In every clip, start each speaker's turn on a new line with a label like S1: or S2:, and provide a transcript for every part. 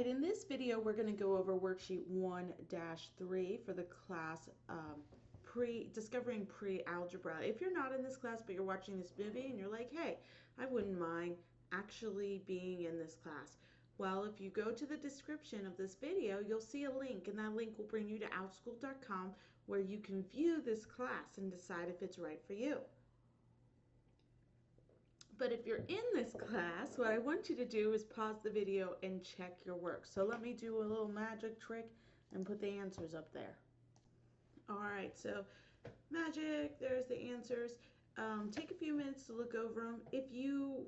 S1: right, in this video we're going to go over worksheet 1-3 for the class Discovering Pre-Algebra. If you're not in this class but you're watching this movie and you're like, hey, I wouldn't mind actually being in this class. Well, if you go to the description of this video, you'll see a link, and that link will bring you to outschool.com where you can view this class and decide if it's right for you. But if you're in this class, what I want you to do is pause the video and check your work. So let me do a little magic trick and put the answers up there. All right, so magic, there's the answers. Take a few minutes to look over them. If you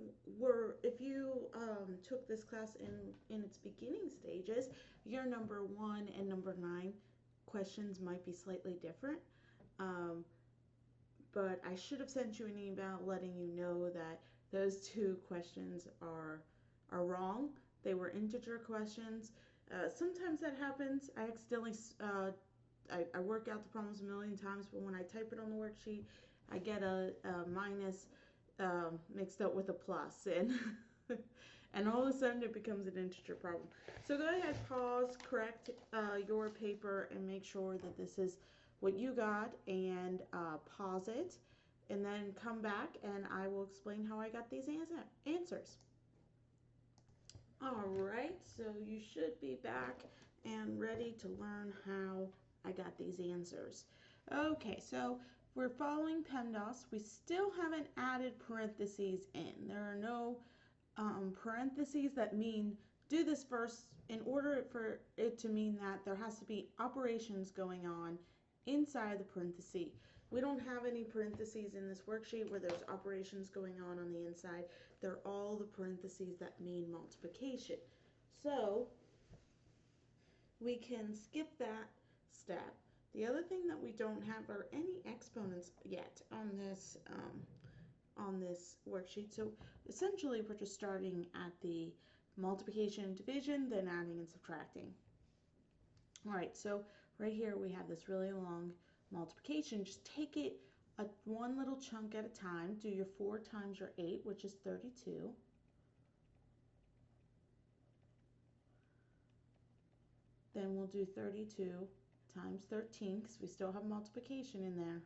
S1: took this class in its beginning stages, your number 1 and number 9 questions might be slightly different. But I should have sent you an email letting you know that those 2 questions are wrong. They were integer questions. Sometimes that happens. I accidentally, I work out the problems a million times, but when I type it on the worksheet, I get a minus mixed up with a plus, and and all of a sudden it becomes an integer problem. So go ahead, pause, correct your paper, and make sure that this is what you got, and pause it, and then come back and I will explain how I got these answers. All right, so you should be back and ready to learn how I got these answers. Okay, so we're following PEMDAS. We still haven't added parentheses in. There are no parentheses that mean do this first. In order for it to mean that, there has to be operations going on inside the parenthesis. We don't have any parentheses in this worksheet where there's operations going on the inside. They're all the parentheses that mean multiplication. So we can skip that step. The other thing that we don't have are any exponents yet on this worksheet. So essentially we're just starting at the multiplication and division, then adding and subtracting. All right, so right here we have this really long multiplication. Just take it one little chunk at a time. Do your 4 times your 8, which is 32. Then we'll do 32 times 13 because we still have multiplication in there.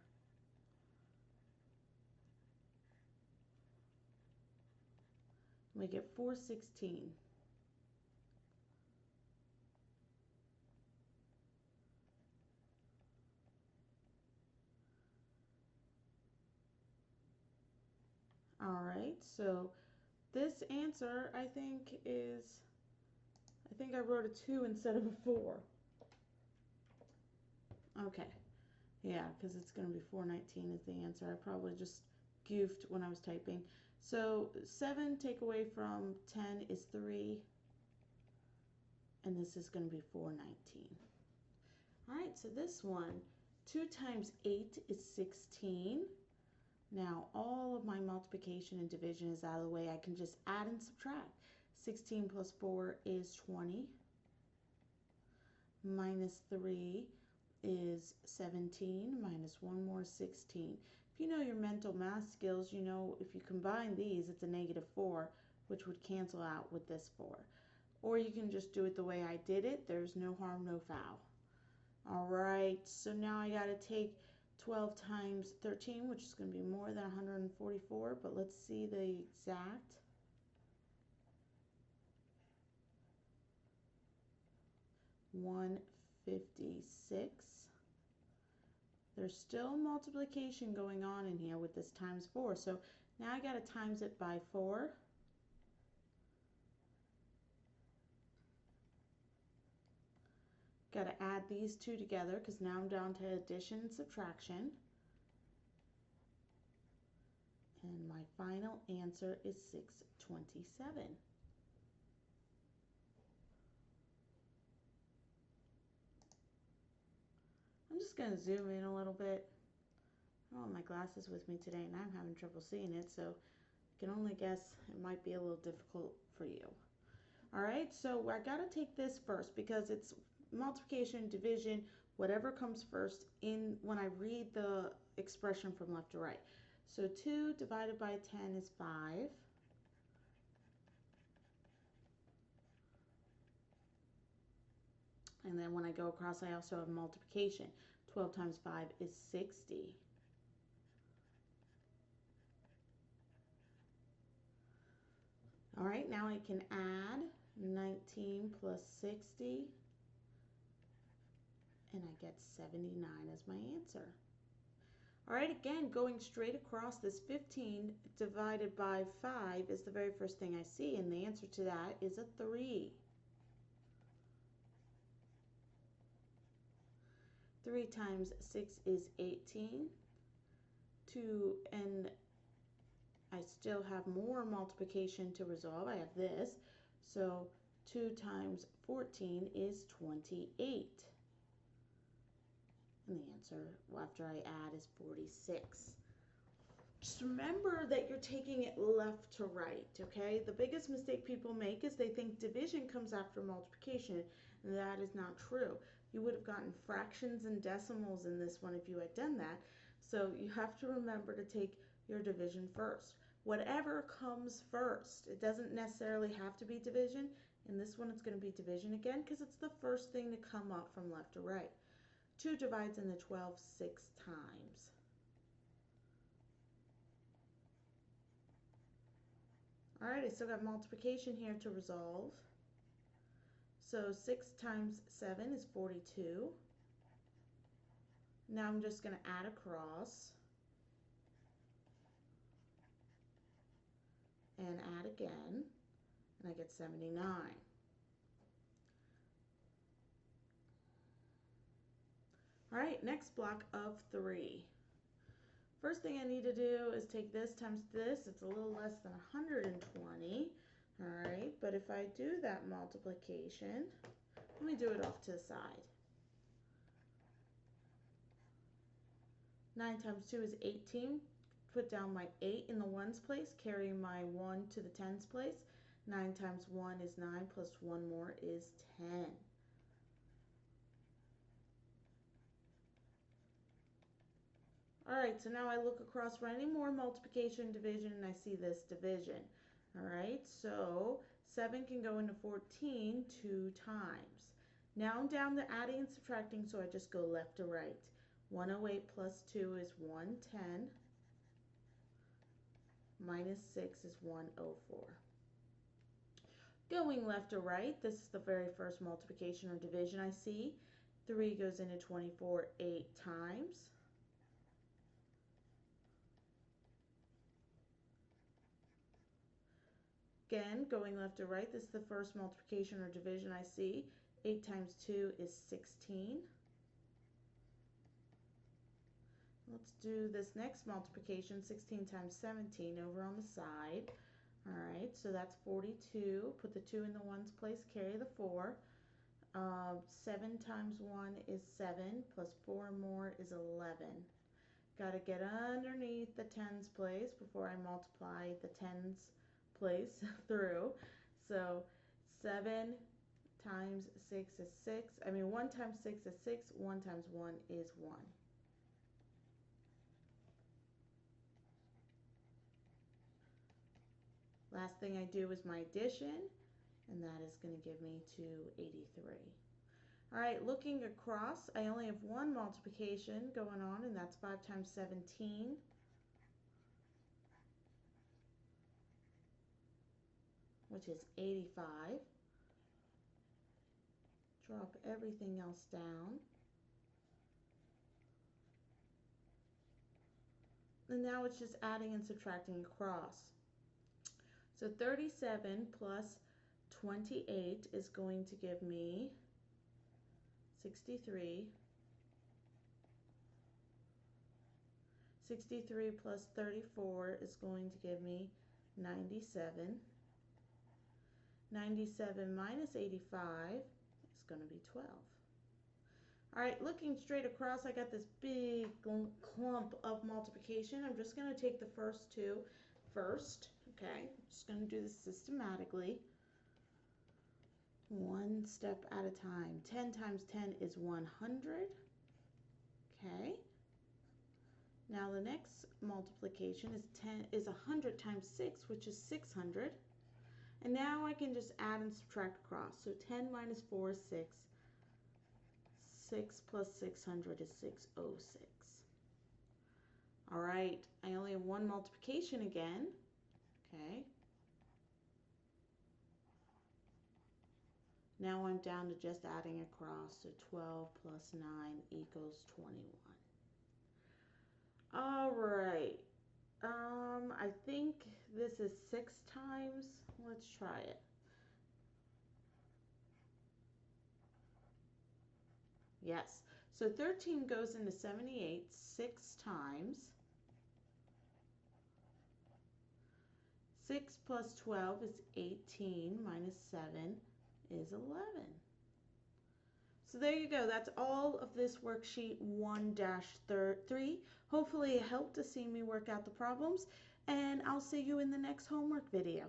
S1: We get 416. All right, so this answer I think I wrote a 2 instead of a 4. Okay, yeah, because it's going to be 419 is the answer. I probably just goofed when I was typing. So 7 take away from 10 is 3, and this is going to be 419. All right, so this one, 2 times 8 is 16. Now all of my multiplication and division is out of the way. I can just add and subtract. 16 plus 4 is 20. Minus 3 is 17. Minus 1 more is 16. If you know your mental math skills, you know if you combine these, it's a -4, which would cancel out with this 4. Or you can just do it the way I did it. There's no harm, no foul. All right, so now I got to take 12 times 13, which is going to be more than 144, but let's see the exact. $156. There's still multiplication going on in here with this times 4. So now I got to times it by 4. Got to add these 2 together because now I'm down to addition and subtraction. And my final answer is 627. I'm just going to zoom in a little bit. I don't have my glasses with me today and I'm having trouble seeing it, so I can only guess it might be a little difficult for you. All right, so I got to take this first because it's multiplication, division, whatever comes first when I read the expression from left to right. So 2 divided by 10 is 5. then when I go across, I also have multiplication. 12 times 5 is 60. All right, now I can add 19 plus 60, and I get 79 as my answer. All right, again, going straight across, this 15 divided by 5 is the very first thing I see, and the answer to that is a 3. 3 times 6 is 18. 2, and I still have more multiplication to resolve. I have this. So 2 times 14 is 28. And the answer, after I add, is 46. Just remember that you're taking it left to right, okay? The biggest mistake people make is they think division comes after multiplication, and that is not true. You would have gotten fractions and decimals in this one if you had done that. So you have to remember to take your division first. Whatever comes first, it doesn't necessarily have to be division. In this one, it's going to be division again because it's the first thing to come up from left to right. 2 divides into 12 6 times. All right, I still got multiplication here to resolve. So 6 times 7 is 42. Now I'm just going to add across and add again, and I get 79. All right, next block of 3. First thing I need to do is take this times this. It's a little less than 120. All right, but if I do that multiplication, let me do it off to the side. 9 times 2 is 18. Put down my 8 in the ones place, carry my 1 to the tens place. 9 times 1 is 9, plus 1 more is 10. All right, so now I look across for any more multiplication, division, and I see this division. All right, so 7 can go into 14 2 times. Now I'm down to adding and subtracting, so I just go left to right. 108 plus 2 is 110. Minus 6 is 104. Going left to right, this is the very first multiplication or division I see. 3 goes into 24 8 times. Again, going left to right, this is the first multiplication or division I see. 8 times 2 is 16. Let's do this next multiplication, 16 times 17 over on the side. All right, so that's 42. Put the 2 in the ones place, carry the 4. 7 times 1 is 7, plus 4 more is 11. Got to get underneath the tens place before I multiply the tens place through. So 7 times 6 is 6. 1 times 6 is 6. 1 times 1 is 1. Last thing I do is my addition, and that is going to give me 283. All right, looking across, I only have one multiplication going on, and that's 5 times 17. Which is 85. Drop everything else down. And now it's just adding and subtracting across. So 37 plus 28 is going to give me 63. 63 plus 34 is going to give me 97. 97 minus 85 is going to be 12. All right, looking straight across, I got this big clump of multiplication. I'm just going to take the first two first. Okay, I'm just going to do this systematically. One step at a time. 10 times 10 is 100. Okay. Now the next multiplication is 100 times 6, which is 600. And now I can just add and subtract across. So 10 minus 4 is 6. 6 plus 600 is 606. All right, I only have one multiplication again. Okay. Now I'm down to just adding across, so 12 plus 9 equals 21. All right, I think this is 6 times. Let's try it. Yes, so 13 goes into 78 6 times. 6 plus 12 is 18, minus 7 is 11. So there you go. That's all of this worksheet 1-3. Hopefully it helped to see me work out the problems, and I'll see you in the next homework video.